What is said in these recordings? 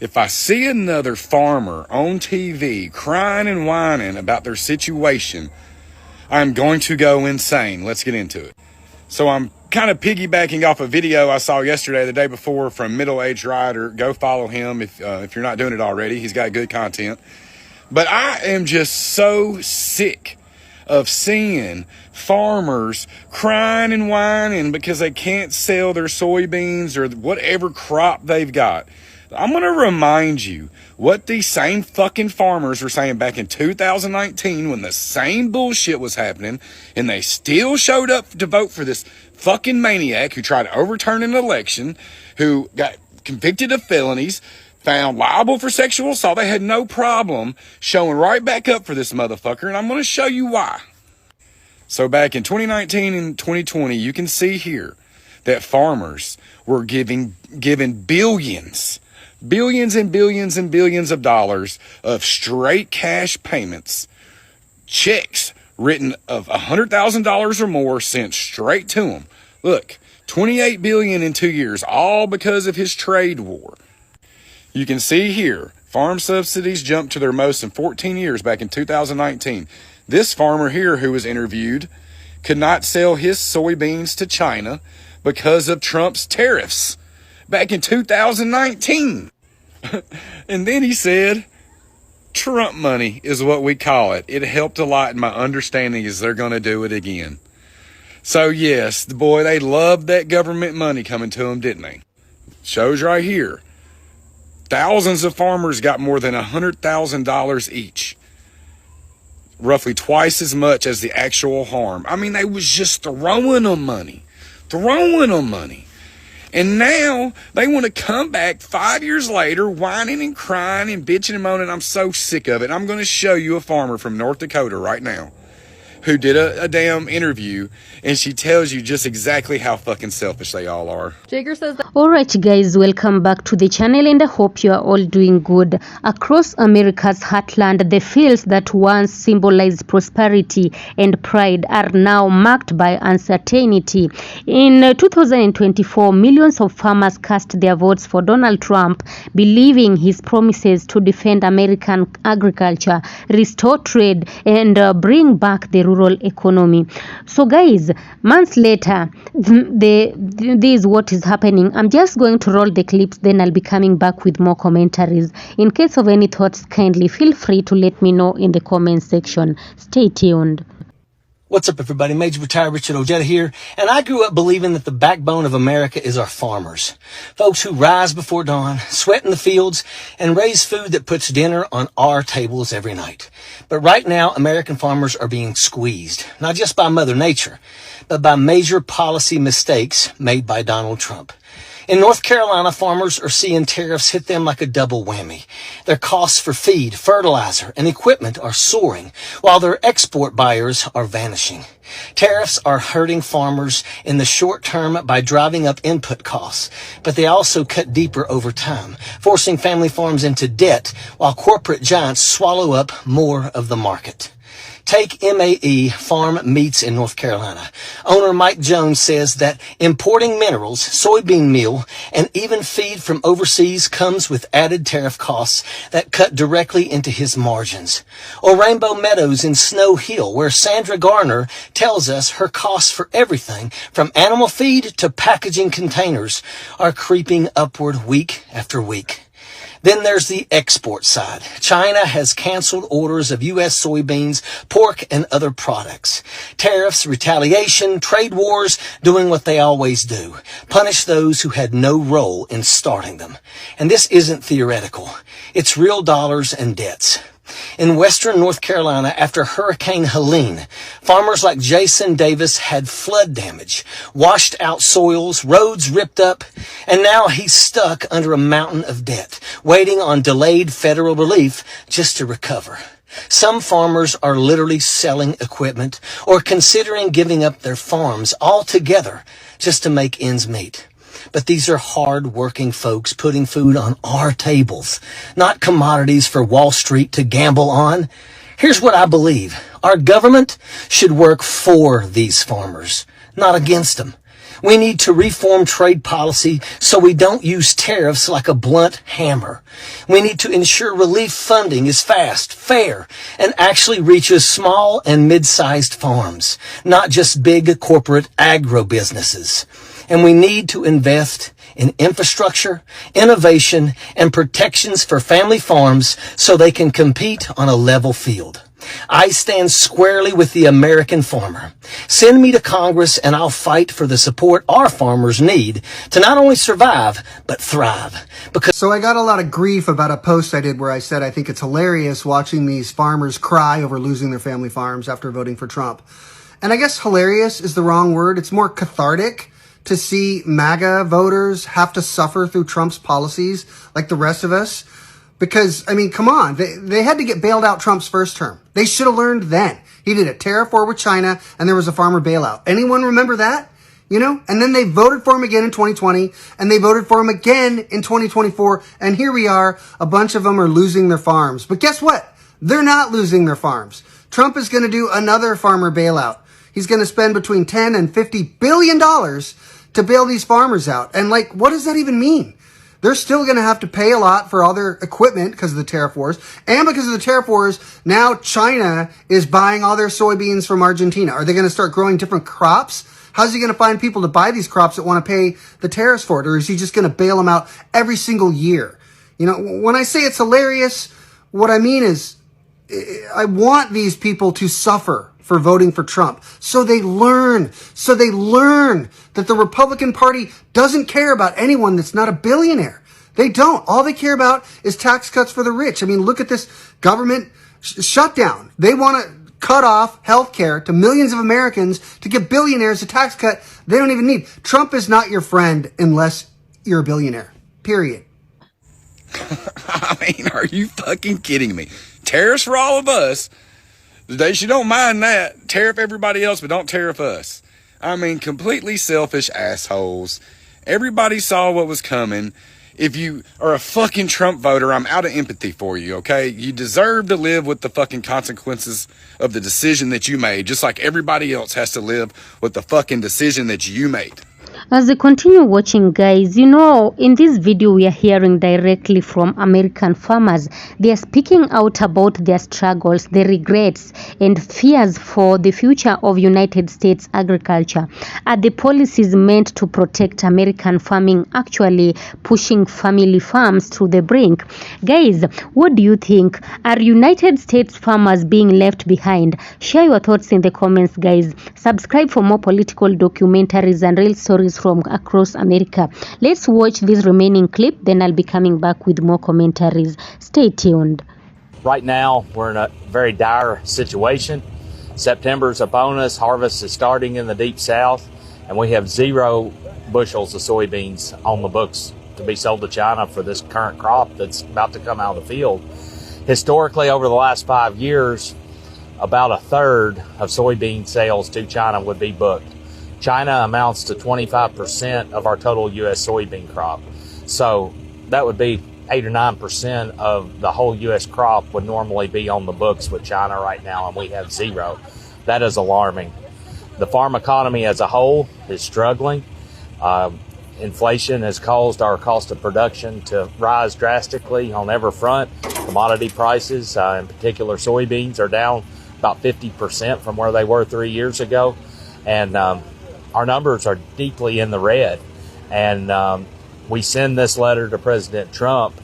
If I see another farmer on TV crying and whining about their situation, I'm going to go insane. Let's get into it. So I'm kind of piggybacking off a video I saw yesterday, the day before, from Middle Aged Rider. Go follow him if you're not doing it already. He's got good content. But I am just so sick of seeing farmers crying and whining because they can't sell their soybeans or whatever crop they've got. I'm going to remind you what these same fucking farmers were saying back in 2019 when the same bullshit was happening, and they still showed up to vote for this fucking maniac who tried to overturn an election, who got convicted of felonies, found liable for sexual assault. They had no problem showing right back up for this motherfucker, and I'm going to show you why. So back in 2019 and 2020, you can see here that farmers were given billions and billions and billions of dollars of straight cash payments, checks written of $100,000 or more sent straight to them. Look, $28 billion in 2 years, all because of his trade war. You can see here, farm subsidies jumped to their most in 14 years back in 2019. This farmer here who was interviewed could not sell his soybeans to China because of Trump's tariffs back in 2019. And then he said, Trump money is what we call it. It helped a lot, and my understanding is they're going to do it again. So yes, boy, they loved that government money coming to them, didn't they? Shows right here. Thousands of farmers got more than $100,000 each. Roughly twice as much as the actual harm. I mean, they was just throwing them money. And now they want to come back 5 years later, whining and crying and bitching and moaning. I'm so sick of it. I'm going to show you a farmer from North Dakota right now who did a damn interview, and she tells you just exactly how fucking selfish they all are. Jagger says that. Alright guys, welcome back to the channel, and I hope you are all doing good. Across America's heartland, the fields that once symbolized prosperity and pride are now marked by uncertainty. In 2024, millions of farmers cast their votes for Donald Trump, believing his promises to defend American agriculture, restore trade, and bring back the rural economy. So guys, months later, this is what is happening. I'm just going to roll the clips, then I'll be coming back with more commentaries. In case of any thoughts, kindly feel free to let me know in the comment section. Stay tuned. What's up, everybody? Major Retired Richard Ojeda here, and I grew up believing that the backbone of America is our farmers. Folks who rise before dawn, sweat in the fields, and raise food that puts dinner on our tables every night. But right now, American farmers are being squeezed, not just by Mother Nature, but by major policy mistakes made by Donald Trump. In North Carolina, farmers are seeing tariffs hit them like a double whammy. Their costs for feed, fertilizer, and equipment are soaring, while their export buyers are vanishing. Tariffs are hurting farmers in the short term by driving up input costs, but they also cut deeper over time, forcing family farms into debt while corporate giants swallow up more of the market. Take MAE Farm Meats in North Carolina. Owner Mike Jones says that importing minerals, soybean meal, and even feed from overseas comes with added tariff costs that cut directly into his margins. Or Rainbow Meadows in Snow Hill, where Sandra Garner tells us her costs for everything from animal feed to packaging containers are creeping upward week after week. Then there's the export side. China has canceled orders of U.S. soybeans, pork, and other products. Tariffs, retaliation, trade wars, doing what they always do. Punish those who had no role in starting them. And this isn't theoretical. It's real dollars and debts. In western North Carolina, after Hurricane Helene, farmers like Jason Davis had flood damage, washed out soils, roads ripped up, and now he's stuck under a mountain of debt, waiting on delayed federal relief just to recover. Some farmers are literally selling equipment or considering giving up their farms altogether just to make ends meet. But these are hard-working folks putting food on our tables, not commodities for Wall Street to gamble on. Here's what I believe. Our government should work for these farmers, not against them. We need to reform trade policy so we don't use tariffs like a blunt hammer. We need to ensure relief funding is fast, fair, and actually reaches small and mid-sized farms, not just big corporate agro-businesses. And we need to invest in infrastructure, innovation, and protections for family farms so they can compete on a level field. I stand squarely with the American farmer. Send me to Congress and I'll fight for the support our farmers need to not only survive, but thrive. So I got a lot of grief about a post I did where I said I think it's hilarious watching these farmers cry over losing their family farms after voting for Trump. And I guess hilarious is the wrong word. It's more cathartic to see MAGA voters have to suffer through Trump's policies like the rest of us. Because, I mean, come on, they had to get bailed out Trump's first term. They should have learned then. He did a tariff war with China, and there was a farmer bailout. Anyone remember that? You know? And then they voted for him again in 2020, and they voted for him again in 2024, and here we are, a bunch of them are losing their farms. But guess what? They're not losing their farms. Trump is going to do another farmer bailout. He's going to spend between $10 and $50 billion to bail these farmers out. And, like, what does that even mean? They're still going to have to pay a lot for all their equipment because of the tariff wars. And because of the tariff wars, now China is buying all their soybeans from Argentina. Are they going to start growing different crops? How's he going to find people to buy these crops that want to pay the tariffs for it? Or is he just going to bail them out every single year? You know, when I say it's hilarious, what I mean is I want these people to suffer for voting for Trump. So they learn that the Republican Party doesn't care about anyone that's not a billionaire. They don't. All they care about is tax cuts for the rich. I mean, look at this government shutdown. They want to cut off health care to millions of Americans to give billionaires a tax cut they don't even need. Trump is not your friend unless you're a billionaire. Period. I mean, are you fucking kidding me? Tariffs for all of us. They don't mind that. Tariff everybody else, but don't tariff us. I mean, completely selfish assholes. Everybody saw what was coming. If you are a fucking Trump voter, I'm out of empathy for you, okay? You deserve to live with the fucking consequences of the decision that you made, just like everybody else has to live with the fucking decision that you made. As we continue watching, guys, you know, in this video we are hearing directly from American farmers. They are speaking out about their struggles, their regrets and fears for the future of United States agriculture. Are the policies meant to protect American farming actually pushing family farms to the brink? Guys, what do you think? Are United States farmers being left behind? Share your thoughts in the comments, guys. Subscribe for more political documentaries and real stories from across America. Let's watch this remaining clip, then I'll be coming back with more commentaries. Stay tuned. Right now, we're in a very dire situation. September's upon us, harvest is starting in the deep south, and we have 0 bushels of soybeans on the books to be sold to China for this current crop that's about to come out of the field. Historically, over the last 5 years, about a third of soybean sales to China would be booked. China amounts to 25% of our total U.S. soybean crop. So that would be 8 or 9% of the whole U.S. crop would normally be on the books with China right now, and we have 0. That is alarming. The farm economy as a whole is struggling. Inflation has caused our cost of production to rise drastically on every front. Commodity prices, in particular soybeans, are down about 50% from where they were 3 years ago. And our numbers are deeply in the red. And we send this letter to President Trump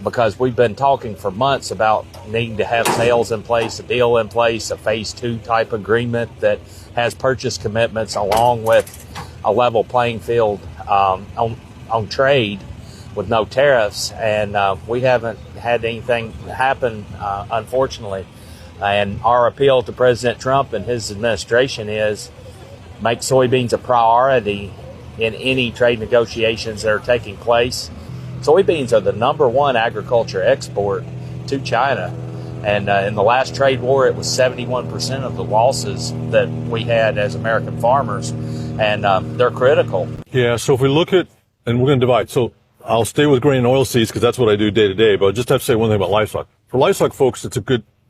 because we've been talking for months about needing to have sales in place, a deal in place, a phase 2 type agreement that has purchase commitments along with a level playing field on trade with no tariffs. And we haven't had anything happen, unfortunately. And our appeal to President Trump and his administration is make soybeans a priority in any trade negotiations that are taking place. Soybeans are the #1 agriculture export to China. And in the last trade war, it was 71% of the losses that we had as American farmers. And they're critical. Yeah, so if we look at, and we're going to divide. So I'll stay with grain and oilseeds because that's what I do day to day. But I just have to say one thing about livestock. For livestock folks,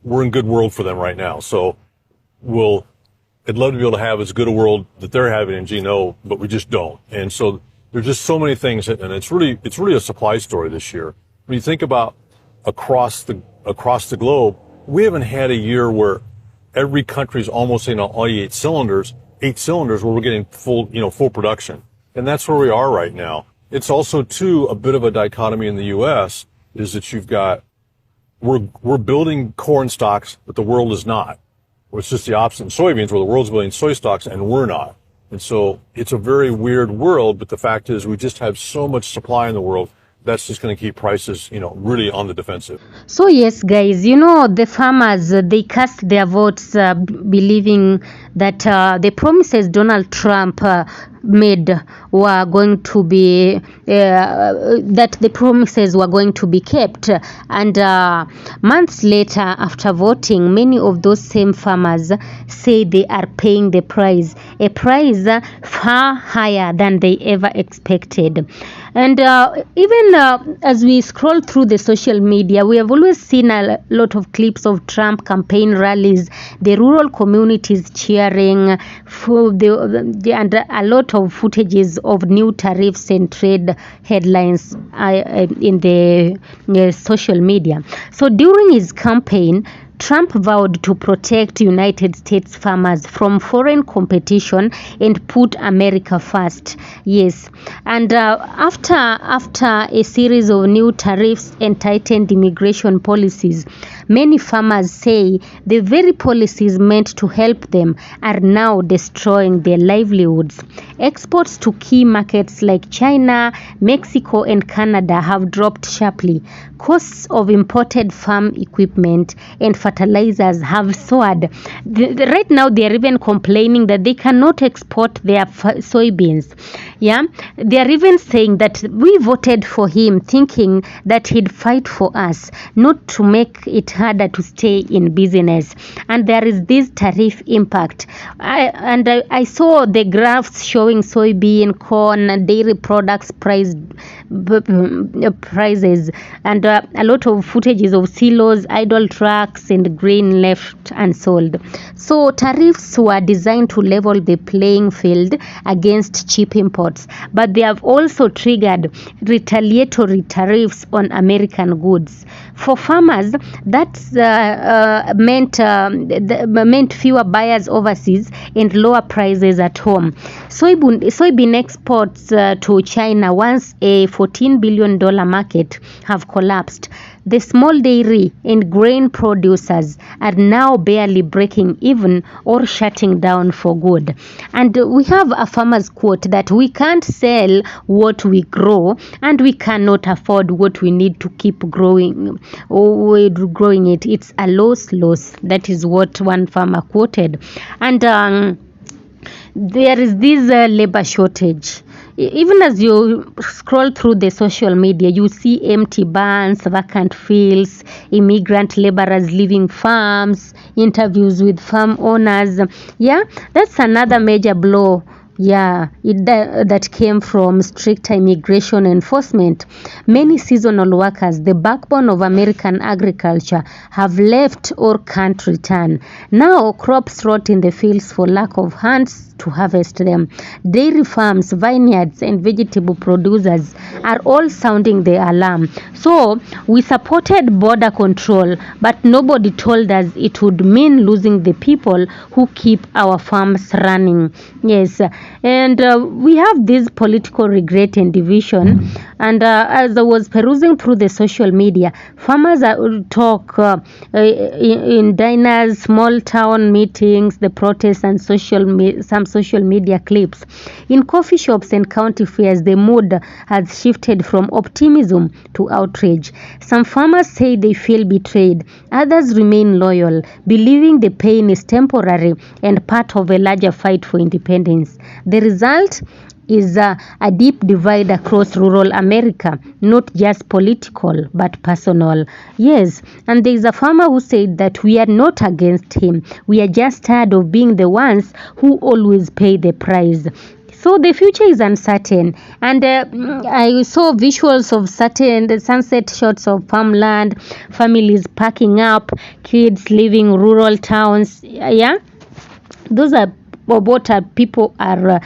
we're in good world for them right now. So we'll I'd love to be able to have as good a world that they're having in GNO, but we just don't. And so there's just so many things, and it's really a supply story this year. When you think about across the globe, we haven't had a year where every country's almost saying all 8 cylinders where we're getting full production. And that's where we are right now. It's also too a bit of a dichotomy in the US is that you've got we're building corn stocks, but the world is not. It's just the opposite in soybeans, where the world's building soy stocks and we're not. And so it's a very weird world, but the fact is we just have so much supply in the world. That's just going to keep prices, really on the defensive. So yes, guys, the farmers, they cast their votes believing that the promises Donald Trump made were going to be that the promises were going to be kept, and months later after voting, many of those same farmers say they are paying a price far higher than they ever expected. And even as we scroll through the social media, we have always seen a lot of clips of Trump campaign rallies, the rural communities cheering, and a lot of footages of new tariffs and trade headlines in the social media. So during his campaign, Trump vowed to protect United States farmers from foreign competition and put America first. Yes, and after a series of new tariffs and tightened immigration policies, many farmers say the very policies meant to help them are now destroying their livelihoods. Exports to key markets like China, Mexico, and Canada have dropped sharply. Costs of imported farm equipment and fertilizers have soared. Right now, they are even complaining that they cannot export their soybeans. Yeah, they are even saying that we voted for him thinking that he'd fight for us, not to make it harder to stay in business. And there is this tariff impact. I saw the graphs showing soybean, corn, dairy products prices, and a lot of footages of silos, idle trucks, and grain left unsold. So tariffs were designed to level the playing field against cheap imports, but they have also triggered retaliatory tariffs on American goods. For farmers, that's meant fewer buyers overseas and lower prices at home. Soybean exports to China, once a $14 billion market, have collapsed. The small dairy and grain producers are now barely breaking even or shutting down for good. And we have a farmer's quote that we can't sell what we grow and we cannot afford what we need to keep growing it. It's a loss. That is what one farmer quoted. And there is this labor shortage. Even as you scroll through the social media, you see empty barns, vacant fields, immigrant laborers leaving farms, interviews with farm owners. Yeah, that's another major blow. Yeah, that came from strict immigration enforcement. Many seasonal workers, the backbone of American agriculture, have left or can't return. Now crops rot in the fields for lack of hands to harvest them. Dairy farms, vineyards, and vegetable producers are all sounding the alarm. So we supported border control, but nobody told us it would mean losing the people who keep our farms running. Yes, and we have this political regret and division. And as I was perusing through the social media, farmers talk in diners, small town meetings, the protests, and some social media clips. In coffee shops and county fairs, the mood has shifted from optimism to outrage. Some farmers say they feel betrayed. Others remain loyal, believing the pain is temporary and part of a larger fight for independence. The result is a deep divide across rural America, not just political but personal. Yes, and there is a farmer who said that we are not against him. We are just tired of being the ones who always pay the price. So the future is uncertain, and I saw visuals of the sunset shots of farmland, families packing up, kids leaving rural towns. Yeah. Those are what people are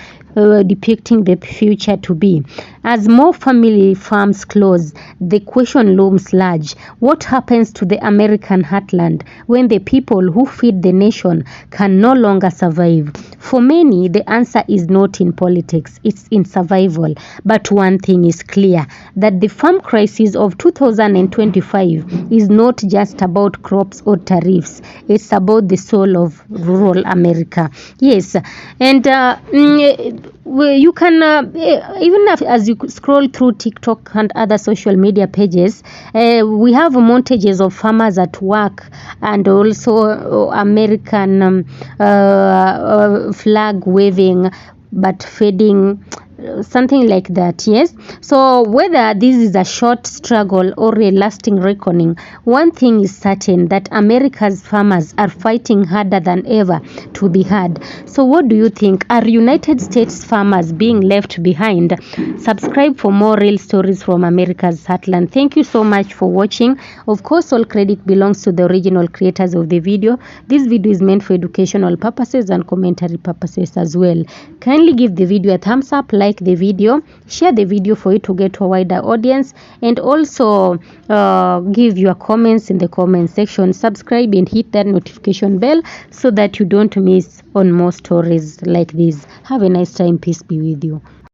depicting the future to be. As more family farms close, the question looms large. What happens to the American heartland when the people who feed the nation can no longer survive? For many, the answer is not in politics, it's in survival. But one thing is clear, that the farm crisis of 2025 is not just about crops or tariffs, it's about the soul of rural America. Yes, and you can even as you scroll through TikTok and other social media pages, we have montages of farmers at work, and also American flag waving but fading, something like that. Yes, so whether this is a short struggle or a lasting reckoning, one thing is certain, that America's farmers are fighting harder than ever to be heard. So what do you think? Are United States farmers being left behind? Subscribe for more real stories from America's heartland. Thank you so much for watching. Of course, all credit belongs to the original creators of the video. This video is meant for educational purposes and commentary purposes as well. Kindly give the video a thumbs up, like the video, share the video for it to get to a wider audience, and also give your comments in the comment section. Subscribe and hit that notification bell so that you don't miss on more stories like this. Have a nice time. Peace be with you.